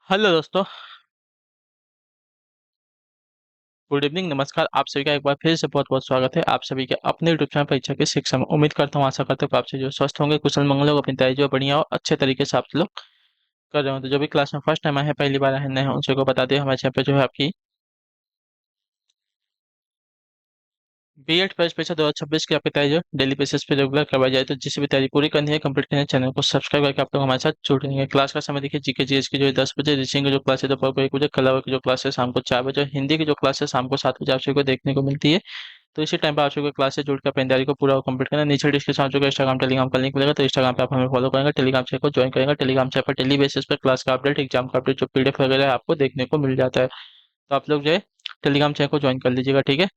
Hello दोस्तों। Good evening, नमस्कार। आप सभी का एक बार फिर से बहुत बहुत स्वागत है आप सभी के अपने यूट्यूब चैनल परीक्षा की शिक्षा में। उम्मीद करता हूँ, आशा करता हूँ कि आप सभी जो स्वस्थ होंगे, कुशल मंगल होगा, अपनी तैयारी जो बढ़िया और अच्छे तरीके से आप लोग कर रहे हो। तो जो भी क्लास में फर्स्ट टाइम आए हैं, पहली बार आए हैं, नए हैं, उन सबको बता दें हमारे चैनल पे जो है आपकी बीएड प्रवेश परीक्षा 2026 की आपकी तैयारी जो डेली बेसिस पे रेगुलर करवाई जाए। तो जिसे भी तैयारी पूरी करनी है, कंप्लीट करनी है, चैनल को सब्सक्राइब करके आप लोग हमारे साथ जुड़ रहेंगे। क्लास का समय देखिए, जीके जीएस की जो है 10 बजे, रीजनिंग की जो क्लास है दोपहर को 1 बजे, कला की जो क्लास है शाम को 4 बजे, और हिंदी की जो क्लास है शाम को 7 बजे आप सभी को देखने को मिलती है। तो इसी टाइम पे आप सभी को क्लास से जुड़ के अपनी तैयारी को पूरा कंप्लीट करना है। नीचे डिस्क्रिप्शन आप सभी को इंस्टाग्राम टेलीग्राम का लिंक मिलेगा, तो इंस्टाग्राम पे आप हमें फॉलो करेंगे, टेलीग्राम चैनल को ज्वाइन करेंगे। टेलीग्राम चैनल पर डेली बेसिस पर क्लास का अपडेट, एग्जाम का अपडेट, जो पीडीएफ वगैरह है आपको देखने को मिल जाता है। तो आप लोग जो है टेलीग्राम चैनल को ज्वाइन कर लीजिएगा, ठीक है।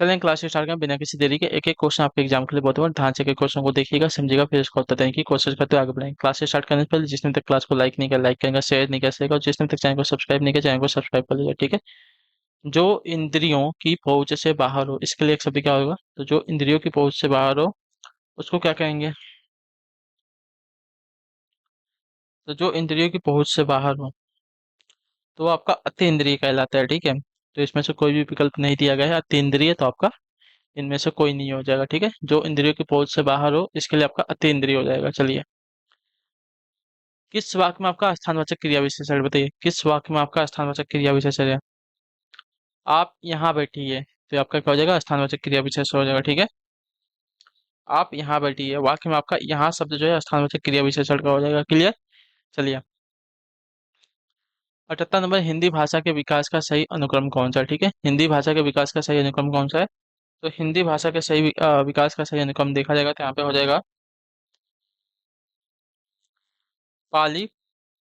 चलें क्लास स्टार्ट करें बिना किसी देरी के। एक एक क्वेश्चन आपके एग्जाम के लिए बहुत बहुत ध्यान से के क्वेश्चन को देखिएगा, समझिएगा, फिर इसको उत्तर देने की कोशिश करते हुए आगे बढ़ेंगे। क्लास स्टार्ट करने से पहले जिसने तक क्लास को लाइक नहीं किया, लाइक करेंगे, शेयर नहीं कर सकेगा, और जिसने तक चैनल को सब्सक्राइब नहीं किया, चैनल को सब्सक्राइब कर लीजिए, ठीक है। जो इंद्रियों की पहुंच से बाहर हो, इसके लिए एक शब्द क्या होगा? तो जो इंद्रियों की पहुंच से बाहर हो उसको क्या कहेंगे? तो जो इंद्रियों की पहुंच से बाहर हो तो वो आपका अति इंद्रिय कहलाता है, ठीक है। तो इसमें से कोई भी विकल्प नहीं दिया गया है अति इंद्रिय, तो आपका इनमें से कोई नहीं हो जाएगा, ठीक है। जो इंद्रियों की पहुंच से बाहर हो इसके लिए आपका अति इंद्रिय हो जाएगा। चलिए, किस वाक्य में आपका स्थानवाचक क्रिया विशेषण है? बताइए, किस वाक्य में आपका स्थानवाचक क्रिया विशेषण है? आप यहाँ बैठिए, तो आपका क्या हो जाएगा? स्थानवाचक क्रिया विशेषण हो जाएगा, ठीक है। आप यहाँ बैठिए, वाक्य में आपका यहाँ शब्द जो है स्थानवाचक क्रिया विशेषण का हो जाएगा। क्लियर? चलिए, 78 नंबर, हिंदी भाषा के विकास का सही अनुक्रम कौन सा है? ठीक है, हिंदी भाषा के विकास का सही अनुक्रम कौन सा है? तो हिंदी भाषा के सही विकास का सही अनुक्रम देखा जाएगा तो यहाँ पे हो जाएगा पाली,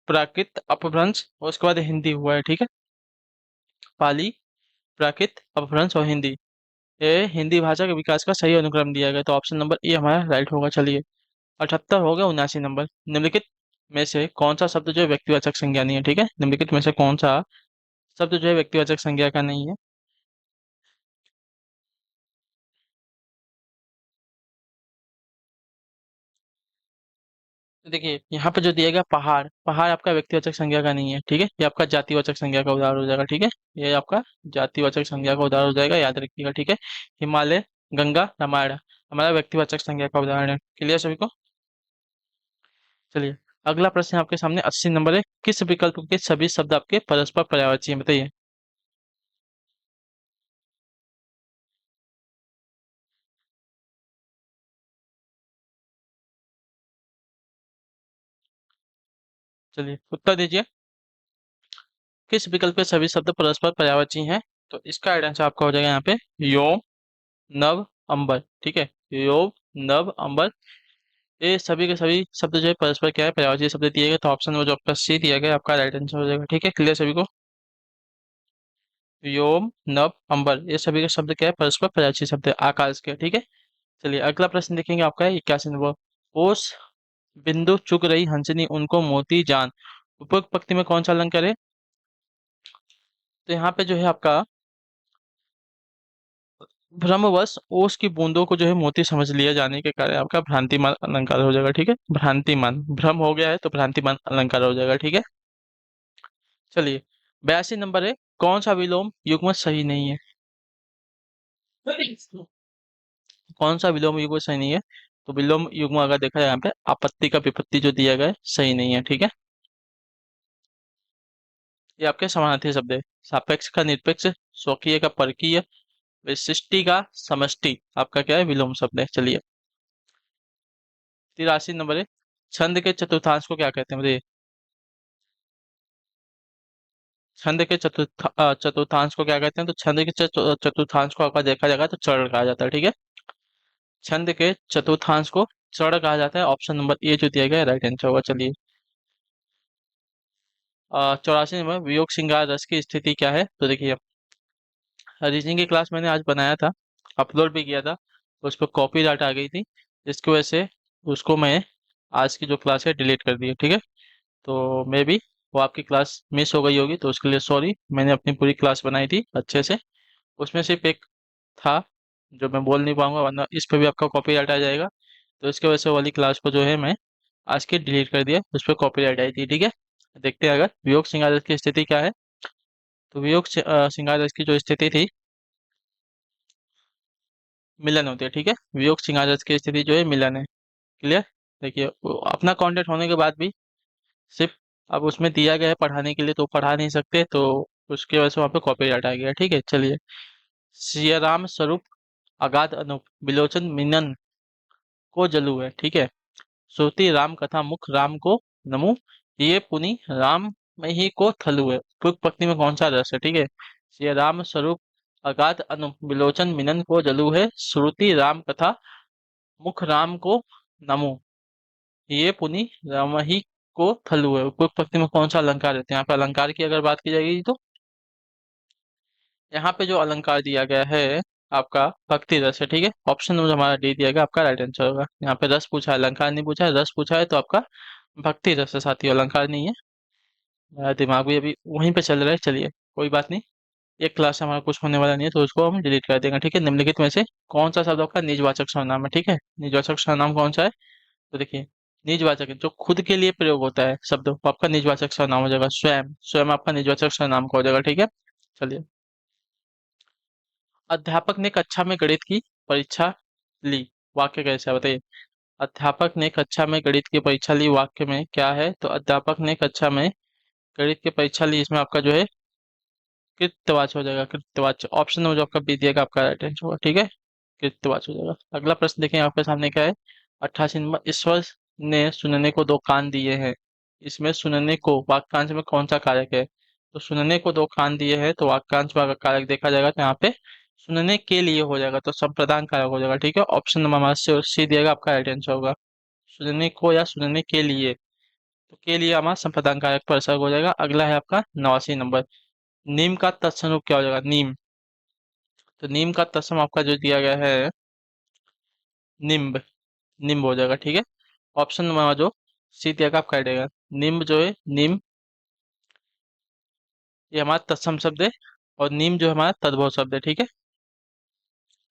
प्राकृत, अपभ्रंश, और उसके बाद हिंदी हुआ है, ठीक है। पाली, प्राकृत, अपभ्रंश और हिंदी, ये हिंदी भाषा के विकास का सही अनुक्रम दिया गया। तो ऑप्शन नंबर ए हमारा राइट होगा। चलिए, 78 हो गया। 79 नंबर, निम्नलिखित में से कौन सा शब्द जो है व्यक्तिवाचक संज्ञा नहीं है? ठीक है, निम्नलिखित में से कौन सा शब्द जो है व्यक्तिवाचक संज्ञा का नहीं है? तो देखिए, यहाँ पे जो दिया गया पहाड़, पहाड़ आपका व्यक्तिवाचक संज्ञा का नहीं है, ठीक है। ये आपका जातिवाचक संज्ञा का उदाहरण हो जाएगा, ठीक है। ये आपका जातिवाचक संज्ञा का उदाहरण हो जाएगा, याद रखिएगा, ठीक है। हिमालय, गंगा, रामायण हमारा व्यक्तिवाचक संज्ञा का उदाहरण है। क्लियर सभी को? चलिए, अगला प्रश्न आपके सामने 80 नंबर है। किस विकल्प के सभी शब्द आपके परस्पर पर्यायवाची हैं? बताइए। चलिए, उत्तर दीजिए। किस विकल्प के सभी शब्द परस्पर पर्यायवाची हैं? तो इसका राइट आंसर आपका हो जाएगा यहाँ पे योम, नव, अंबर, ठीक है। योम, नव, अंबर, ये सभी के सभी शब्द जो है परस्पर क्या है? पर्यायवाची शब्द दिए गए। तो ऑप्शन नंबर जो आपका सी दिया गया आपका राइट आंसर हो जाएगा, ठीक है। क्लियर सभी को? व्योम, नभ, अंबर, ये सभी के शब्द क्या है? परस्पर पर्यायवाची शब्द है, आकाश के, ठीक है। चलिए, अगला प्रश्न देखेंगे आपका है 81 नंबर। ओस बिंदु चुग रही हंसनी उनको मोती जान, उपयुक्त पंक्ति में कौन सा अलंकार है? तो यहाँ पे जो है आपका भ्रमवश ओस की बूंदों को जो है मोती समझ लिया जाने के कारण आपका भ्रांतिमान अलंकार हो जाएगा, ठीक है। भ्रांतिमान, भ्रम हो गया है तो भ्रांतिमान अलंकार हो जाएगा, ठीक है। चलिए, 82 नंबर है। कौन सा विलोम युग्म सही नहीं है? कौन सा विलोम युग्म सही नहीं है? तो विलोम युग्म अगर देखा जाए यहाँ पे आपत्ति का विपत्ति जो दिया गया है सही नहीं है, ठीक है। ये आपके समानार्थी शब्द है। सापेक्ष का निरपेक्ष, स्वकीय का परकीय, विशिष्टि का समष्टि आपका क्या है? विलोम शब्द है। चलिए, 83 नंबर है। छंद के चतुर्थांश को क्या कहते हैं? बताइए। छंद के चतुर्थांश को क्या कहते हैं? तो छंद के चतुर्थांश को अगर देखा जाएगा तो चरण कहा जाता है, ठीक है। छंद के चतुर्थांश को चरण कहा जाता है। ऑप्शन नंबर ए जो दिया गया है राइट आंसर होगा। चलिए, 84 नंबर, वियोग श्रृंगार रस की स्थिति क्या है? तो देखिए, रीजनिंग की क्लास मैंने आज बनाया था, अपलोड भी किया था, उस पर कॉपीराइट आ गई थी, जिसकी वजह से उसको मैं आज की जो क्लास है डिलीट कर दी है, ठीक है। तो मे भी वो आपकी क्लास मिस हो गई होगी, तो उसके लिए सॉरी। मैंने अपनी पूरी क्लास बनाई थी अच्छे से, उसमें सिर्फ एक था जो मैं बोल नहीं पाऊंगा, वरना इस पे भी आपका कॉपीराइट आ जाएगा। तो इसकी वजह से वो वाली क्लास को जो है मैं आज की डिलीट कर दिया, उस पर कॉपीराइट आई थी, ठीक है। देखते हैं अगर वियोग सिंगारस की स्थिति क्या है। तो वियोग सिंगारस की जो स्थिति थी, मिलन होती है, ठीक है। वियोग सिंगारस की स्थिति जो है मिलन है। क्लियर। देखिए अपना कांटेक्ट होने के बाद भी सिर्फ अब उसमें दिया गया है पढ़ाने के लिए, तो पढ़ा नहीं सकते, तो उसकी वजह से वहाँ पे कॉपीराइट आ गया, ठीक है। चलिए, सियाराम स्वरूप अगाध अनूप बिलोचन मिनन को जलु है, ठीक है। श्रुति राम कथा मुख राम को नमु, ये पुनि राम में ही को थलु है। उपयुक्त पंक्ति में कौन सा रस है, ठीक है। सियाराम स्वरूप अगाध अनूप बिलोचन मिनन को जलु है, श्रुति राम कथा मुख राम को नमु, ये पुनि रामही को थलु है। उपयुक्त पंक्ति में कौन सा अलंकार रहते हैं। यहाँ पे अलंकार की अगर बात की जाएगी तो यहाँ पे जो अलंकार दिया गया है आपका भक्ति रस है, ठीक है। ऑप्शन नंबर हमारा डी दिया गया, आपका राइट आंसर होगा। यहाँ पे रस पूछा है, अलंकार नहीं पूछा है। रस पूछा है तो आपका भक्ति रस है साथियों, अलंकार नहीं है। मेरा दिमाग भी अभी वहीं पे चल रहा है। चलिए कोई बात नहीं, एक क्लास से हमारा कुछ होने वाला नहीं है, तो उसको हम डिलीट कर देंगे, ठीक है। निम्नलिखित में से कौन सा शब्द आपका निजवाचक सर्वनाम है, ठीक है। निजवाचक सर्वनाम कौन सा है, तो देखिए, निजवाचक जो खुद के लिए प्रयोग होता है शब्द, वो आपका निजवाचक सर्वनाम हो जाएगा। स्वयं, स्वयं आपका निजवाचक सर्वनाम का हो जाएगा, ठीक है। चलिए, अध्यापक ने कक्षा में गणित की परीक्षा ली, वाक्य कैसा है बताइए। अध्यापक ने कक्षा में गणित की परीक्षा ली, वाक्य में क्या है, तो अध्यापक ने कक्षा में गणित की परीक्षा ली, इसमें आपका जो है कृत्यवाची हो जाएगा, कृत्यवाची। ऑप्शन नंबर जो आपका बी दिएगा, आपका राइट आंसर होगा, ठीक है। कृत्यवाची हो जाएगा। अगला प्रश्न देखें आपके सामने क्या है। 88 नंबर, ईश्वर ने सुनने को दो कान दिए हैं, इसमें सुनने को वाक्यांश में कौन सा कारक है। तो सुनने को दो कान दिए हैं, तो वाक्यांश में अगर कारक देखा जाएगा तो यहाँ पे सुनने के लिए हो जाएगा, तो संप्रदान कारक हो जाएगा, ठीक है। ऑप्शन नंबर हमारा सी दिएगा, आपका राइट आंसर होगा। सुनने को या सुनने के लिए, तो के लिए हमारा संप्रदान कारक पर असर हो जाएगा। अगला है आपका 89 नंबर, नीम का तत्सम क्या हो जाएगा, नीम। तो नीम का तत्सम आपका जो दिया गया है निम्ब, निम्ब हो जाएगा, ठीक है। ऑप्शन नंबर जो सी दिया गया आपका रहेगा। निम्ब जो है, नीम, ये हमारा तत्सम शब्द है, और नीम जो है हमारा तद्भव शब्द है, ठीक है।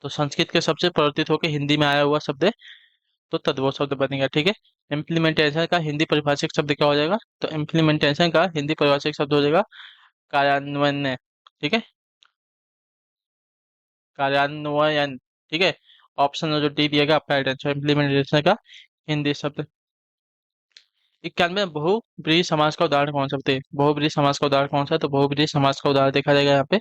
तो संस्कृत के शब्द से परिवर्तित होकर हिंदी में आया हुआ शब्द है, तो तद्भव शब्द बनेगा, ठीक है। इम्प्लीमेंटेशन का हिंदी परिभाषिक शब्द क्या हो जाएगा, तो इम्प्लीमेंटेशन का हिंदी परिभाषिक शब्द हो जाएगा कार्यान्वयन, ठीक है। कार्यान्वयन, ठीक है। ऑप्शन जो डी दिएगा आपका राइट आंसर, इम्प्लीमेंटेशन का हिंदी शब्द। 91 बहुब्रीहि समास का उदाहरण कौन सा बताइए। बहुब्रीहि समास का उदाहरण कौन सा है, तो बहुब्रीहि समास का उदाहरण देखा जाएगा यहाँ पे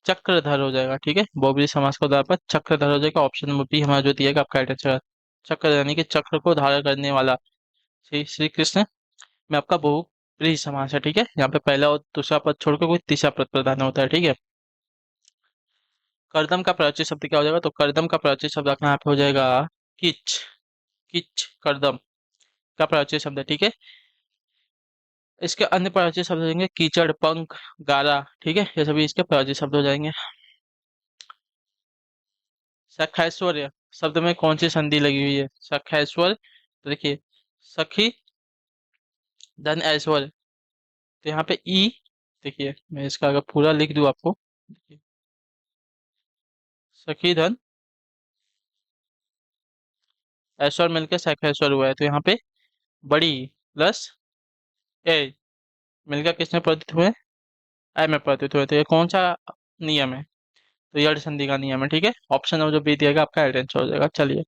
चक्रधर हो जाएगा, ठीक है। बहुब्रीहि समास का उदाहरण पर चक्रधर हो जाएगा। ऑप्शन नंबर बी हमारा जो दिएगा आपका राइट आंसर। चक्र यानी कि चक्र को धारण करने वाला श्री श्री कृष्ण में आपका बहुब्रीहि समास है, ठीक है। यहाँ पे पहला और दूसरा पद छोड़कर कोई तीसरा पद प्रधान होता है, ठीक है। करदम का प्राचीन शब्द क्या हो जाएगा, तो करदम का प्राचीन शब्द आपका यहाँ पे हो जाएगा किच, किच करदम का प्राचीन शब्द है, ठीक है। इसके अन्य प्राचीन शब्द हो जाएंगे कीचड़, पंख, गारा, ठीक है। ये सभी इसके प्राचीन शब्द हो जाएंगे। सखैश्वर्य शब्द में कौन सी संधि लगी हुई है, सखैश्वर, तो देखिए सखी धन ऐश्वर्य, तो यहाँ पे ई, देखिए मैं इसका अगर पूरा लिख दूं आपको, देखिए सखी धन ऐश्वर्य मिलकर सखैश्वर हुआ है, तो यहाँ पे बड़ी प्लस ए मिलकर किसमें परिवर्तित हुए, ए में परिवर्तित हुए, तो ये कौन सा नियम है, तो यड़ संधि का नियम है, ठीक है। ऑप्शन नंबर जो बी दिएगा आपका राइट आंसर हो जाएगा। चलिए,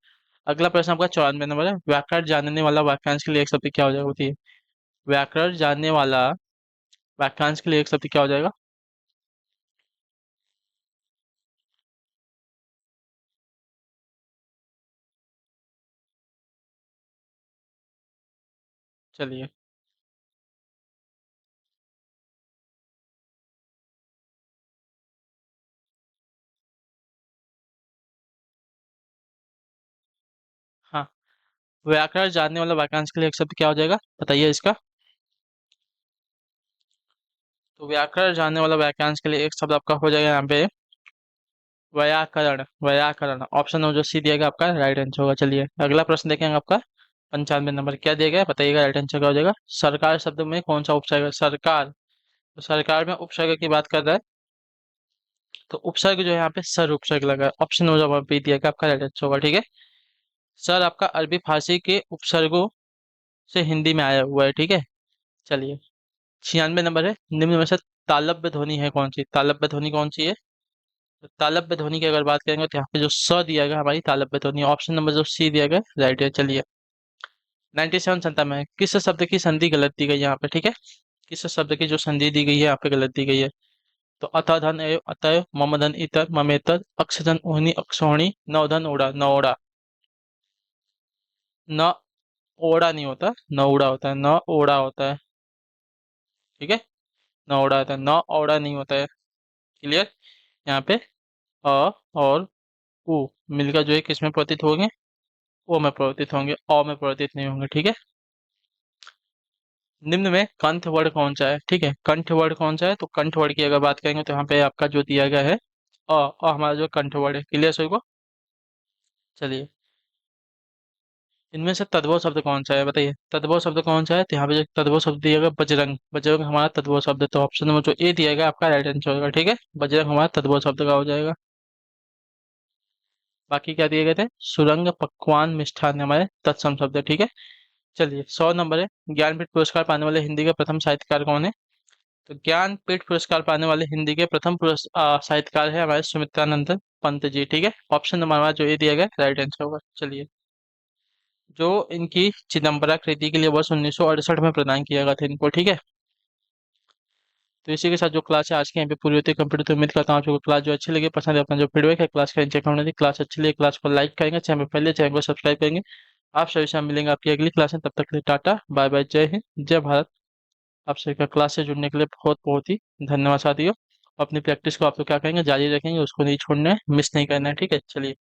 अगला प्रश्न आपका 94 नंबर है, व्याकरण जानने वाला वाक्यांश के लिए एक शब्द क्या हो जाएगा बताइए। व्याकरण जानने वाला वाक्यांश के लिए एक शब्द क्या हो जाएगा। चलिए, हाँ, व्याकरण जानने वाला वाक्यांश के लिए एक शब्द क्या हो जाएगा बताइए इसका। तो व्याकरण जानने वाला वाक्यांश के लिए एक शब्द आपका हो जाएगा यहाँ पे व्याकरण, व्याकरण। ऑप्शन नंबर जो सी दिएगा आपका राइट आंसर होगा। चलिए अगला प्रश्न देखेंगे आपका 95 नंबर, क्या दिया गया है बताइएगा, राइट आंसर क्या हो जाएगा। सरकार शब्द में कौन सा उपसर्ग है, सरकार, तो सरकार में उपसर्ग की बात कर रहा है, तो उपसर्ग जो है यहाँ पे सर उपसर्ग लगा है। ऑप्शन नंबर जो बी दिया गया आपका राइट आंसर होगा, ठीक है। सर आपका अरबी फारसी के उपसर्गों से हिंदी में आया हुआ है, ठीक है। चलिए, 96 नंबर है, निम्न में से तालव्य ध्वनि है कौन सी? तालव्य ध्वनि कौन सी है? तो तालव्य ध्वनि की अगर बात करेंगे तो यहाँ पे जो स दिया गया हमारी तालव्य ध्वनि, ऑप्शन नंबर जो सी दिया गया राइट है। चलिए, 97 संता में किस शब्द की संधि गलत दी गई है यहाँ पे, ठीक है। किस शब्द की जो संधि दी गई है यहाँ पे गलत दी गई है? तो अतः एव अतएव, मम इतर ममेतर, अक्षधन ओहनी अक्षोहिणी, नवधन ओढ़ा नवोढ़ा। न ओढ़ा नहीं होता, नौड़ा होता है, न ओढ़ा होता है, ठीक है। नौड़ा होता है, न ओढ़ा नहीं होता है। क्लियर? यहाँ पे अ और उ मिलकर जो है किसमें परिवर्तित होंगे? ओ में परिवर्तित होंगे, अ में परिवर्तित नहीं होंगे, ठीक है। निम्न में कंठ वर्ण कौन सा है, ठीक है। कंठ वर्ण कौन सा है? तो कंठ वर्ण की अगर बात करेंगे तो यहाँ पे आपका जो दिया गया है हमारा जो कंठ वर्ण है। क्लियर सभी को? चलिए, इनमें से तद्भव शब्द कौन सा है बताइए? तद्भव शब्द कौन सा है? तो यहाँ पे जो तद्भव शब्द दिया गया बजरंग, बजरंग हमारा तद्भव शब्द है। तो ऑप्शन नंबर जो ए दिया गया आपका राइट आंसर होगा, ठीक है। बजरंग हमारा तद्भव शब्द का हो जाएगा। बाकी क्या दिए गए थे? सुरंग, पकवान, मिष्ठान हमारे तत्सम शब्द है, ठीक है। चलिए, 100 नंबर है, ज्ञानपीठ पुरस्कार पाने वाले हिंदी के प्रथम साहित्यकार कौन है? तो ज्ञानपीठ पुरस्कार पाने वाले हिंदी के प्रथम साहित्यकार है हमारे सुमित्रानंद पंत जी, ठीक है। ऑप्शन नंबर हमारा जो ए दिया गया राइट आंसर होगा। चलिए, जो इनकी चिदम्बरा कृति के लिए वर्ष 1968 में प्रदान किया गया था इनको, ठीक है। तो इसी के साथ जो क्लास है आज की यहाँ पे पूरी होती है कंप्लीट। तो उम्मीद करता हूँ आपको क्लास जो अच्छी लगी, पसंद है, अपना जो फीडबैक है क्लास का नीचे कमेंट दी। क्लास अच्छी लगी क्लास को लाइक करेंगे, चैनल पर पहले चैनल को सब्सक्राइब करेंगे। आप सभी से हम मिलेंगे आपकी अगली क्लास में, तब तक के लिए टाटा बाय बाय, जय हिंद जय भारत। आप सभी का क्लास से जुड़ने के लिए बहुत बहुत ही धन्यवाद साथियों। अपनी प्रैक्टिस को आप लोग क्या करेंगे, जारी रखेंगे, उसको नहीं छोड़ना है, मिस नहीं करना है, ठीक है। चलिए।